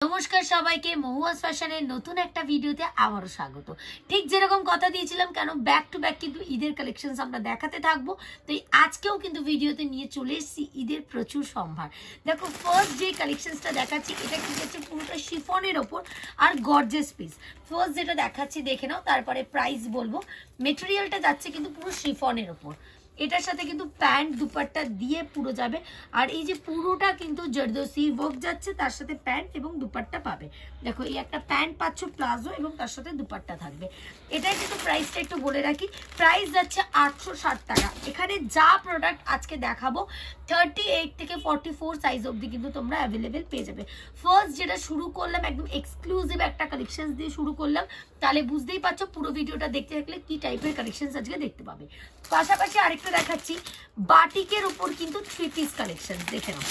নমস্কার সবাইকে মহুয়াস ফ্যাশনের নতুন একটা ভিডিওতে আবারও স্বাগত। ঠিক যেরকম কথা দিয়েছিলাম কেন ব্যাক টু ব্যাক কিন্তু ঈদের কালেকশনস আমরা দেখাতে থাকবো। তো আজকেও কিন্তু ভিডিওতে নিয়ে চলে এসেছি ঈদের প্রচুর সম্ভার। দেখো ফার্স্ট যে কালেকশনসটা দেখাচ্ছি এটা কি হচ্ছে পুরোটা শিফনের ওপর আর গর্জিয়াস পিস। ফার্স্ট যেটা দেখাচ্ছি দেখে নাও, তারপরে প্রাইস বলবো। মেটেরিয়ালটা যাচ্ছে কিন্তু পুরো শিফনের ওপর, এটার সাথে কিন্তু প্যান্ট দুপাট্টা দিয়ে পুরো যাবে। আর এই যে পুরোটা কিন্তু জর্দোসি ওয়ার্ক যাচ্ছে, তার সাথে প্যান্ট এবং দুপাট্টা পাবে। দেখো এই একটা প্যান্ট পাচ্ছ প্লাজো এবং তার সাথে দুপাট্টা থাকবে। এটাই কিন্তু প্রাইসটা একটু বলে রাখি, প্রাইস যাচ্ছে 860 টাকা। এখানে যা প্রোডাক্ট আজকে দেখাবো 38 থেকে 44 সাইজ অবধি কিন্তু তোমরা অ্যাভেলেবেল পেয়ে যাবে। ফার্স্ট যেটা শুরু করলাম একদম এক্সক্লুসিভ একটা কালেকশন দিয়ে শুরু করলাম, তাহলে বুঝতেই পারছো পুরো ভিডিওটা দেখতে থাকলে কি টাইপের কালেকশন আজকে দেখতে পাবে। পাশাপাশি আরেকটা দেখাচ্ছি বাটিকের উপর কিন্তু 3 পিস কালেকশন দেখে নাও।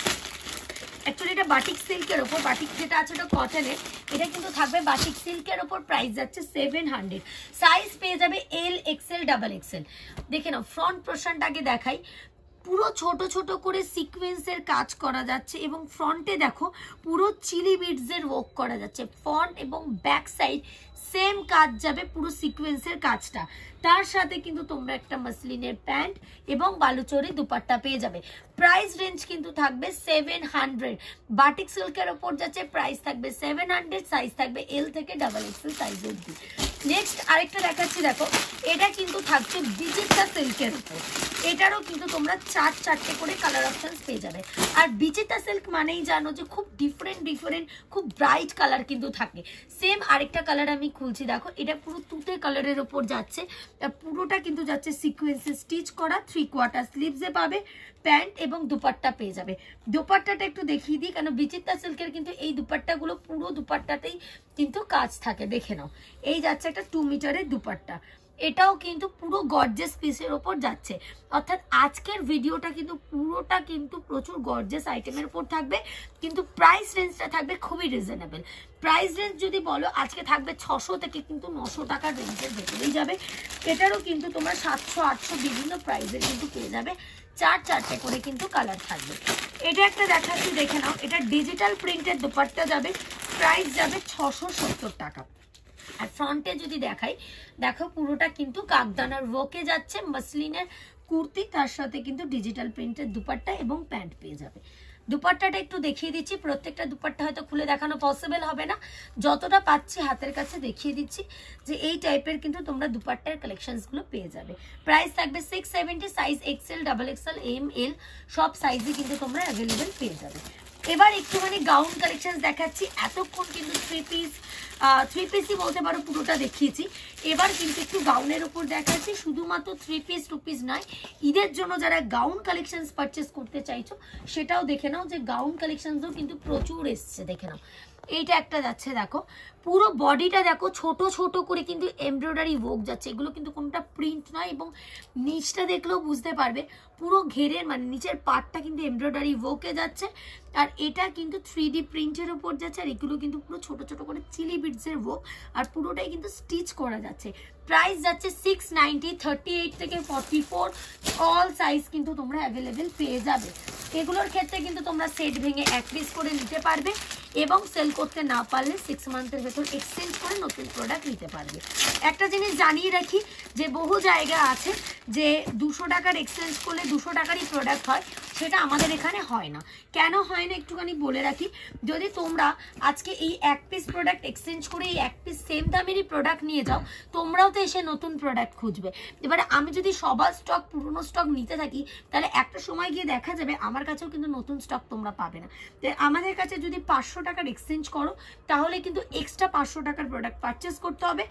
অ্যাকচুয়ালি এটা বাটিক সিল্কের উপর, বাটিক যেটা আছে ওটা কটনের, এটা কিন্তু থাকবে বাটিক সিল্কের উপর। প্রাইস যাচ্ছে 700। সাইজ পেয়ে যাবে এল, এক্সেল, ডাবল এক্সেল। দেখে নাও ফ্রন্ট পোর্শনটা আগে দেখাই, পুরো ছোট ছোট করে সিকোয়েন্সের কাজ করা যাচ্ছে এবং ফ্রন্টে দেখো পুরো চিলি বিডসের ওয়ার্ক করা যাচ্ছে। ফ্রন্ট এবং ব্যাক সাইড সেম কাজ যাবে, পুরো সিকোয়েন্সের কাজটা। তার সাথে কিন্তু তোমরা একটা মাসলিনের প্যান্ট এবং বালুচরি দুপাট্টা পেয়ে যাবে। প্রাইস রেঞ্জ কিন্তু থাকবে 700। বাটিক সিল্কের ওপর যাচ্ছে, প্রাইস থাকবে 700। সাইজ থাকবে এল থেকে ডাবল এক্সেল সাইজ অবধি। নেক্সট আরেকটা দেখাচ্ছি, দেখো এটা কিন্তু থাকছে বিচিত্রা সিল্কের উপর। এটারও কিন্তু তোমরা চারটে করে কালার অপশনস পেয়ে যাবে। আর বিচিত্রা সিল্ক মানেই জানো যে খুব ডিফারেন্ট খুব ব্রাইট কালার কিন্তু থাকে। সেম আরেকটা কালার আমি খুলছি, দেখো এটা পুরো তুতে কালারের ওপর যাচ্ছে। পুরোটা কিন্তু যাচ্ছে সিকোয়েন্সে স্টিচ করা, 3/4 স্লিভসে পাবে, প্যান্ট এবং দুপাট্টা পেয়ে যাবে। দুপাট্টাটা একটু দেখিয়ে দিই, কেন বিচিত্রা সিল্কের কিন্তু এই দুপাট্টাগুলো পুরো দুপাট্টাতেই কিন্তু কাজ থাকে। দেখে নাও এই যাচ্ছে একটা 2 মিটারের দুপাট্টা, এটাও কিন্তু পুরো গর্জিয়াস পিসের ওপর যাচ্ছে। অর্থাৎ আজকের ভিডিওটা কিন্তু পুরোটা কিন্তু প্রচুর গর্জিয়াস আইটেমের উপর থাকবে, কিন্তু প্রাইস রেঞ্জটা থাকবে খুবই রিজনেবল। প্রাইস রেঞ্জ যদি বলো আজকে থাকবে 600 থেকে কিন্তু 900 টাকার রেঞ্জের ভেতরেই যাবে। এটারও কিন্তু তোমরা 700 800 বিভিন্ন প্রাইসে কিন্তু পেয়ে যাবে। চারটে করে কিন্তু কালার থাকবে। এটা একটা দেখাচ্ছি দেখে নাও, এটা ডিজিটাল প্রিন্টের দুপাট্টা যাবে, প্রাইস যাবে 670 টাকা। আর ফ্রন্টে যদি দেখাই, দেখো পুরোটা কিন্তু কাকদানার ওয়ার্কে যাচ্ছে, মাসলিনের কুর্তি, তার সাথে কিন্তু ডিজিটাল প্রিন্টের দুপাট্টা এবং প্যান্ট পেয়ে যাবে। দুপাট্টাটা একটু দেখিয়ে দিচ্ছি, প্রত্যেকটা দুপাট্টা হয়তো খুলে দেখানো পসিবল হবে না, যতটা পাচ্ছি হাতের কাছে দেখিয়ে দিচ্ছি যে এই টাইপের কিন্তু তোমরা দুপাট্টার কালেকশনসগুলো পেয়ে যাবে। প্রাইস থাকবে 670। Size XL, double XL, M, L সব সাইজে কিন্তু তোমরা অ্যাভেলেবেল পেয়ে যাবে। এবার একটুখানি গাউন কালেকশন দেখাচ্ছি। এতক্ষণ কিন্তু থ্রি পিসই বলতে পারো পুরোটা দেখিয়েছি, এবার কিন্তু একটু গাউনের উপর দেখাচ্ছি। শুধুমাত্র 3 পিস 2 পিস নয়, ঈদের জন্য যারা গাউন কালেকশন পারচেস করতে চাইছো সেটাও দেখে নাও যে গাউন কালেকশনসও কিন্তু প্রচুর এসছে। দেখে নাও এইটা একটা যাচ্ছে, দেখো পুরো বডিটা দেখো ছোট ছোট করে কিন্তু এমব্রয়ডারি ওয়ার্ক যাচ্ছে। এগুলো কিন্তু কোনটা প্রিন্ট নয়, এবং নিচটা দেখলেও বুঝতে পারবে পুরো ঘেরের মানে নিচের পার্টটা কিন্তু এমব্রয়ডারি ওয়ার্কে যাচ্ছে। আর এটা কিন্তু 3D প্রিন্টের উপর যাচ্ছে, আর এগুলো কিন্তু পুরো ছোট ছোট করে চিলি বিডসের ওয়ার্ক, আর পুরোটাই কিন্তু স্টিচ করা যাচ্ছে। প্রাইস যাচ্ছে 690। 38 থেকে 44 অল সাইজ কিন্তু তোমরা অ্যাভেলেবেল পেয়ে যাবে। এগুলোর ক্ষেত্রে কিন্তু তোমরা সেট ভেঙে 1 পিস করে নিতে পারবে, এবং সেল করতে না পারলে 6 মান্থের ভেতর এক্সচেঞ্জ করে নতুন প্রোডাক্ট নিতে পারবে। একটা জিনিস জানিয়ে রাখি যে বহু জায়গা আছে যে 200 টাকার এক্সচেঞ্জ করলে 200 টাকারই প্রোডাক্ট হয়, সেটা আমাদের এখানে হয় না। কেন হয় না একটুখানি বলে রাখি, যদি তোমরা আজকে এই 1 পিস প্রোডাক্ট এক্সচেঞ্জ করে এই 1 পিস সেম দামেরই প্রোডাক্ট নিয়ে যাও, তোমরাও তো এসে নতুন প্রোডাক্ট খুঁজবে। এবারে আমি যদি সবার স্টক পুরনো স্টক নিতে থাকি, তাহলে একটা সময় গিয়ে দেখা যাবে আমার কাছেও কিন্তু নতুন স্টক তোমরা পাবে না। তাই আমাদের কাছে যদি 500 টাকার এক্সচেঞ্জ করো, তাহলে কিন্তু এক্সট্রা 500 টাকার প্রোডাক্ট পারচেস করতে হবে,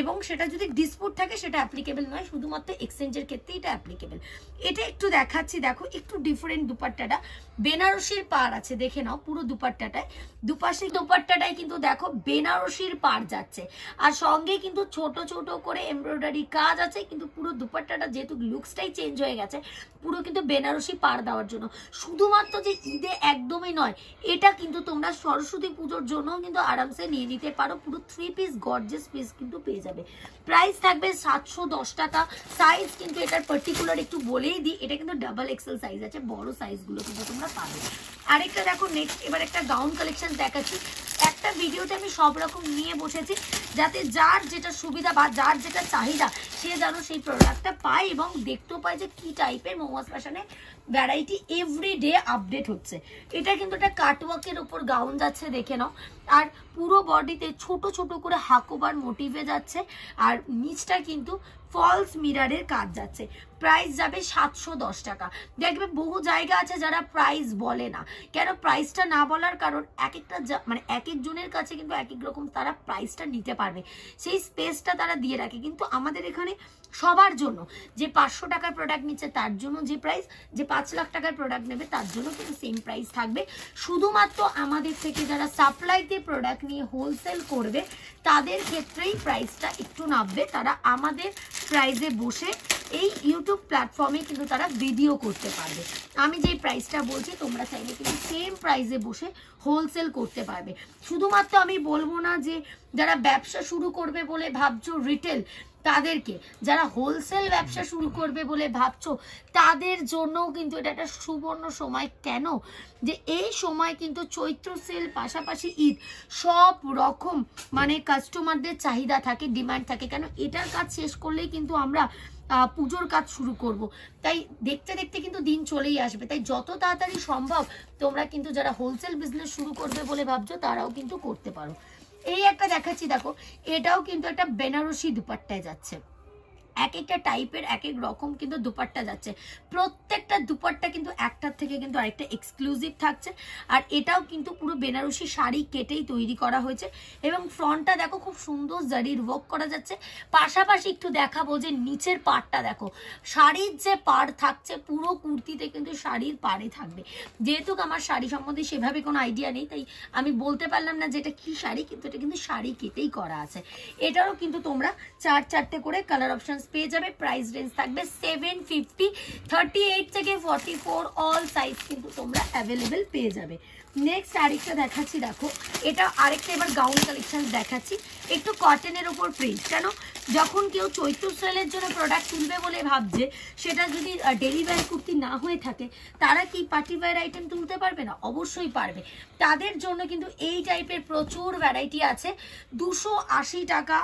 এবং সেটা যদি ডিসপুট থাকে সেটা অ্যাপ্লিকেবল নয়, শুধুমাত্র এক্সচেঞ্জের ক্ষেত্রে এটা অ্যাপ্লিকেবল। এটা একটু দেখাচ্ছি, দেখো একটু ডিফারেন্ট দুপাট্টাটা, বেনারসির পাড় আছে। দেখে নাও পুরো দুপাট্টাটায়, দুপাশে দুপাট্টাটায় কিন্তু দেখো বেনারসির পাড় যাচ্ছে, আর সঙ্গে কিন্তু ছোট ছোট করে এমব্রয়ডারি কাজ আছে। কিন্তু পুরো দুপাট্টাটা যেহেতু লুকসটাই চেঞ্জ হয়ে গেছে, পুরো কিন্তু বেনারসি পাড় দেওয়ার জন্য। শুধুমাত্র যে ঈদে একদমই নয়, এটা কিন্তু তোমরা সরস্বতী পুজোর জন্য কিন্তু আরামসে নিয়ে নিতে পারো। পুরো 3 পিস গর্জিয়াস পিস কিন্তু পেয়ে যাবে। প্রাইস থাকবে 710 টাকা। সাইজ কিন্তু এটার পার্টিকুলার একটু বলেই দিই, এটা কিন্তু ডাবল এক্সেল সাইজ আছে, বড় সাইজগুলো কিন্তু তোমরা পাবে। আরেকটা দেখো নেক্সট, এবার একটা গাউন কালেকশন দেখাচ্ছি। একটা ভিডিওতে আমি সব রকম নিয়ে বসেছি, যাতে যার যেটা সুবিধা বা যার যেটা চাহিদা সে যেন সেই প্রোডাক্টটা পায় এবং দেখতেও পায় যে কি টাইপের মহুয়াস ফ্যাশনে ভ্যারাইটি এভরিডে আপডেট হচ্ছে। এটা কিন্তু একটা কাটওয়ার্কের উপর গাউন যাচ্ছে, দেখে নাও। আর পুরো বডিতে ছোট ছোট করে হাকোবার মোটিভে যাচ্ছে, আর নিচটা কিন্তু ফলস মিরারের কাজ যাচ্ছে। প্রাইস যাবে 710 টাকা। দেখবে বহু জায়গা আছে যারা প্রাইস বলে না, কেন প্রাইসটা না বলার কারণ এক একটা মানে এক একজনের কাছে কিন্তু এক এক রকম তারা প্রাইসটা নিতে পারবে, সেই স্পেসটা তারা দিয়ে রাখে। কিন্তু আমাদের এখানে সবার জন্য, যে 500 টাকার প্রোডাক্ট নিচ্ছে তার জন্য যে প্রাইস, যে 5 লাখ টাকার প্রোডাক্ট নেবে তার জন্য কিন্তু সেম প্রাইস থাকবে। শুধুমাত্র আমাদের থেকে যারা সাপ্লাইতে প্রোডাক্ট নিয়ে হোলসেল করবে তাদের ক্ষেত্রেই প্রাইসটা একটু নামবে। তারা আমাদের প্রাইসে বসে এই ইউটিউব প্ল্যাটফর্মে কিন্তু তারা ভিডিও করতে পারবে। আমি যেই প্রাইসটা বলছি তোমরা চাইলে কিন্তু সেম প্রাইসে বসে হোলসেল করতে পারবে। শুধুমাত্র আমি বলবো না যে যারা ব্যবসা শুরু করবে বলে ভাবছো রিটেল তাদেরকে, যারা হোলসেল ব্যবসা শুরু করবে বলে ভাবছো তাদের জন্যও কিন্তু এটা একটা সুবর্ণ সময়। কেন যে এই সময় কিন্তু চৈত্র সেল পাশাপাশি ঈদ, সব রকম মানে কাস্টমারদের চাহিদা থাকে, ডিমান্ড থাকে। কেন এটার কাজ শেষ করলেই কিন্তু আমরা পুজোর কাজ শুরু করব, তাই দেখতে দেখতে কিন্তু দিন চলেই আসবে। তাই যত তাড়াতাড়ি সম্ভব তোমরা কিন্তু যারা হোলসেল বিজনেস শুরু করবে বলে ভাবছো তারাও কিন্তু করতে পারো। এই একটা দেখাচ্ছি, দেখো এটাও কিন্তু একটা বেনারসি দুপাট্টায় যাচ্ছে। এক একটা টাইপের এক এক রকম কিন্তু দুপাট্টা যাচ্ছে, প্রত্যেকটা দুপাট্টা কিন্তু একটার থেকে কিন্তু আরেকটা এক্সক্লুসিভ থাকছে। আর এটাও কিন্তু পুরো বেনারসি শাড়ি কেটেই তৈরি করা হয়েছে এবং ফ্রন্টটা দেখো খুব সুন্দর জারির ওয়ার্ক করা যাচ্ছে। পাশাপাশি একটু দেখাবো যে নিচের পাড়টা দেখো, শাড়ির যে পাড় থাকছে পুরো কুর্তিতে কিন্তু শাড়ির পাড়ে থাকবে। যেহেতু আমার শাড়ি সম্বন্ধে সেভাবে কোনো আইডিয়া নেই তাই আমি বলতে পারলাম না যে এটা কি শাড়ি, কিন্তু এটা কিন্তু শাড়ি কেটেই করা আছে। এটারও কিন্তু তোমরা চারটে করে কালার অপশন পেয়ে যাবে। প্রাইস রেঞ্জ থাকবে 750, 38 থেকে 44 অল সাইজ কিন্তু তোমরা অ্যাভেলেবেল পেয়ে যাবে। নেক্সট আরেকটা দেখাচ্ছি, দেখো এটা আরেকটা এবার গাউন কালেকশন দেখাচ্ছি, একটু কটনের ওপর প্রিন্ট। কেন যখন কেউ চৈত্র সেলের জন্য প্রোডাক্ট তুলবে বলে ভাবছে, সেটা যদি ডেলি ওয়্যার কুর্তি না হয়ে থাকে তারা কি পার্টি ওয়্যার আইটেম তুলতে পারবে না? অবশ্যই পারবে। তাদের জন্য কিন্তু এই টাইপের প্রচুর ভ্যারাইটি আছে। 280 টাকা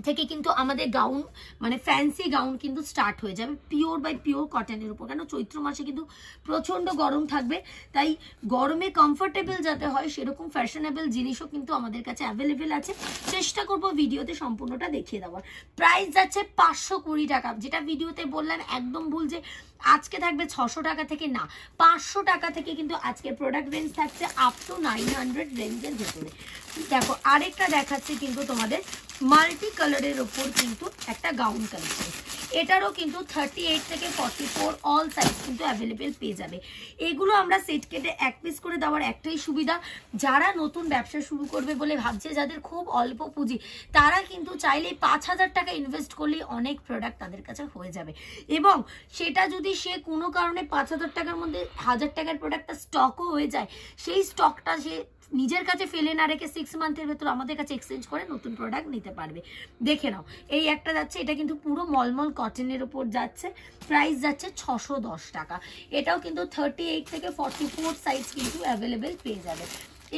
থেকে কিন্তু আমাদের গাউন মানে ফ্যান্সি গাউন কিন্তু স্টার্ট হয়ে যাবে পিওর বাই পিওর কটনের উপর। কেন চৈত্র মাসে কিন্তু প্রচণ্ড গরম থাকবে, তাই গরমে কমফোর্টেবল যাতে হয় সেরকম ফ্যাশনেবল জিনিসও কিন্তু আমাদের কাছে অ্যাভেলেবেল আছে। চেষ্টা করব ভিডিওতে সম্পূর্ণটা দেখিয়ে দেওয়ার। প্রাইস যাচ্ছে 520 টাকা, যেটা ভিডিওতে বললাম একদম ভুল যে আজকে থাকবে 600 টাকা থেকে, না 500 টাকা থেকে কিন্তু আজকের প্রোডাক্ট রেঞ্জ থাকছে আপ টু 900 রেঞ্জের ভেতরে। দেখো আরেকটা দেখাচ্ছে কিন্তু তোমাদের মাল্টি কালারের ওপর কিন্তু একটা গাউন কালেকশন, এটারও কিন্তু 38 থেকে 44 অল সাইজ কিন্তু অ্যাভেলেবেল পেয়ে যাবে। এগুলো আমরা সেট কেটে এক পিস করে দেওয়ার একটাই সুবিধা, যারা নতুন ব্যবসা শুরু করবে বলে ভাবছে, যাদের খুব অল্প পুঁজি, তারা কিন্তু চাইলেই 5000 টাকা ইনভেস্ট করলেই অনেক প্রোডাক্ট তাদের কাছে হয়ে যাবে। এবং সেটা যদি সে কোনো কারণে 5000 টাকার মধ্যে 1000 টাকার প্রোডাক্টটা স্টকও হয়ে যায়, সেই স্টকটা সে নিজের কাছে ফেলে না রেখে 6 মান্থের ভেতর আমাদের কাছে এক্সচেঞ্জ করে নতুন প্রোডাক্ট নিতে পারবে। দেখে নাও এই একটা যাচ্ছে, এটা কিন্তু পুরো মলমল কটনের উপর যাচ্ছে। প্রাইস যাচ্ছে 610 টাকা। এটাও কিন্তু 38 থেকে 44 সাইজ কিন্তু অ্যাভেলেবেল পেয়ে যাবে।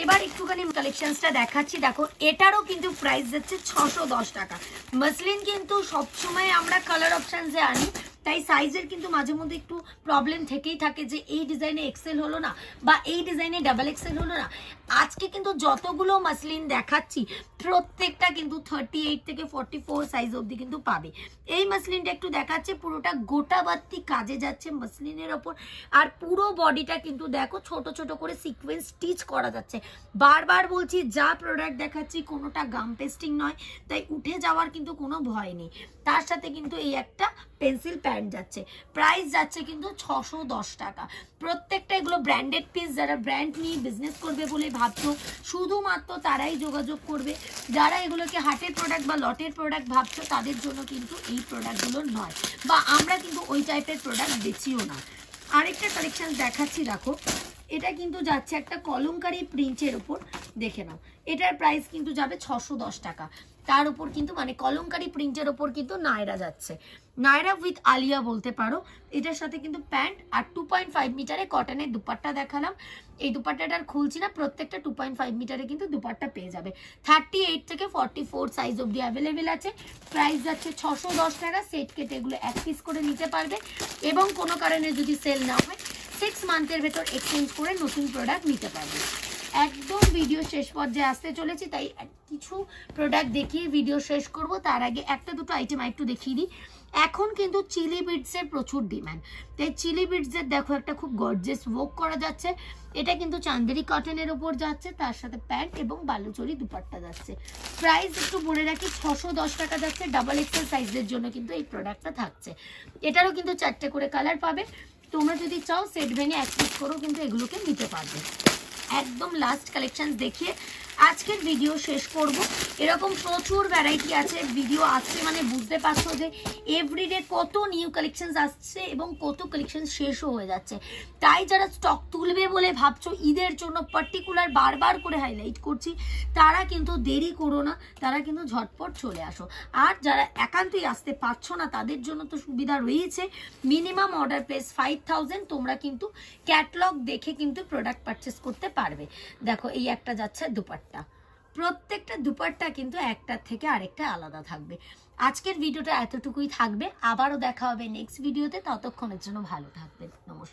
এবার একটুখানি কালেকশনসটা দেখাচ্ছি, দেখো এটারও কিন্তু প্রাইস যাচ্ছে 610 টাকা। মসলিন কিন্তু সবসময় আমরা কালার অপশানসে আনি, তাই সাইজের কিন্তু মাঝে মধ্যে একটু প্রবলেম থেকেই থাকে যে এই ডিজাইনে এক্সেল হলো না বা এই ডিজাইনে ডাবল এক্সেল হলো না। আজকে কিন্তু যতগুলো মাসলিন দেখাচ্ছি প্রত্যেকটা কিন্তু 38 থেকে 44 সাইজ অবধি কিন্তু পাবে। এই মাসলিনটা একটু দেখাচ্ছে, পুরোটা গোটা বাত্তি কাজে যাচ্ছে মাসলিনের ওপর, আর পুরো বডিটা কিন্তু দেখো ছোট ছোট করে সিকোয়েন্স স্টিচ করা যাচ্ছে। বারবার বলছি যা প্রোডাক্ট দেখাচ্ছি কোনোটা গাম পেস্টিং নয়, তাই উঠে যাওয়ার কিন্তু কোনো ভয় নেই। তার সাথে কিন্তু এই একটা পেন্সিল প্যান্ট যাচ্ছে, প্রাইস যাচ্ছে কিন্তু 610 টাকা। প্রত্যেকটা এগুলো ব্র্যান্ডেড পিস, যারা ব্র্যান্ড নিয়ে বিজনেস করবে বলে ভাবছো শুধুমাত্র তারাই যোগাযোগ করবে। যারা এগুলোকে হাটের প্রোডাক্ট বা লটের প্রোডাক্ট ভাবছো তাদের জন্য কিন্তু এই প্রোডাক্টগুলো নয়, বা আমরা কিন্তু ওই টাইপের প্রোডাক্ট বেচিও না। আরেকটা কালেকশন দেখাচ্ছি, দেখো এটা কিন্তু যাচ্ছে একটা কলমকারি প্রিন্টের উপর, দেখে নাও এটার প্রাইস কিন্তু যাবে 610 টাকা। তার উপর কিন্তু মানে কলমকারি প্রিন্টের উপর কিন্তু নায়রা যাচ্ছে, নায়রা উইথ আলিয়া বলতে পারো। এটার সাথে কিন্তু প্যান্ট আর 2.5 মিটারে কটনের দুপাট্টা দেখালাম। এই দুপাট্টাটার খুলছি না, প্রত্যেকটা 2.5 মিটারে কিন্তু দুপাট্টা পেয়ে যাবে। 38 থেকে 44 সাইজ অবধি অ্যাভেলেবেল আছে। প্রাইস যাচ্ছে 610 টাকা। সেট কেটে এগুলো 1 পিস করে নিতে পারবে এবং কোনো কারণে যদি সেল না হয় 6 মান্থের ভেতর এক্সচেঞ্জ করে নতুন প্রোডাক্ট নিতে পারবে। একদম ভিডিও শেষ পর্যায়ে আসতে চলেছি, তাই কিছু প্রোডাক্ট দেখিয়ে ভিডিও শেষ করব। তার আগে একটা দুটো আইটেম একটু দেখিয়ে দিই। এখন কিন্তু চিলি বিডসের প্রচুর ডিমান্ড, তাই চিলি বিডসের দেখো একটা খুব গর্জিয়াস ওয়ার্ক করা যাচ্ছে। এটা কিন্তু চান্দেরি কটনের উপর যাচ্ছে, তার সাথে প্যান্ট এবং বালুচরি দুপাট্টা যাচ্ছে। প্রাইস একটু বলে রাখি 610 টাকা যাচ্ছে। ডাবল এক্সেল সাইজের জন্য কিন্তু এই প্রোডাক্টটা থাকছে। এটারও কিন্তু 4টে করে কালার পাবে। তোমরা যদি চাও সেট ভেঙে 1 পিস করেও কিন্তু এগুলোকে নিতে পারবে। একদম লাস্ট কালেকশন দেখিয়ে আজকের ভিডিও শেষ করব। এরকম প্রচুর ভ্যারাইটি আছে, ভিডিও আসছে মানে বুঝতে পারছো যে এভরিডে কত নিউ কালেকশনস আসছে এবং কত কালেকশন শেষও হয়ে যাচ্ছে। তাই যারা স্টক তুলবে বলে ভাবছো, ঈদের জন্য পার্টিকুলার বারবার করে হাইলাইট করছি, তারা কিন্তু দেরি করো না, তারা কিন্তু ঝটপট চলে আসো। আর যারা একান্তই আসতে পারছো না তাদের জন্য তো সুবিধা রয়েছে, মিনিমাম অর্ডার প্লেস 5000। তোমরা কিন্তু ক্যাটলগ দেখে কিন্তু প্রোডাক্ট পারচেস করতে পারবে। দেখো এই একটা যাচ্ছে দুপাট্টা, প্রত্যেকটা দুপাট্টা কিন্তু একটার থেকে আরেকটা আলাদা থাকবে। আজকের ভিডিওটা এতটুকুই থাকবে, আবারও দেখা হবে নেক্সট ভিডিওতে। ততক্ষণের জন্য ভালো থাকবেন, নমস্কার।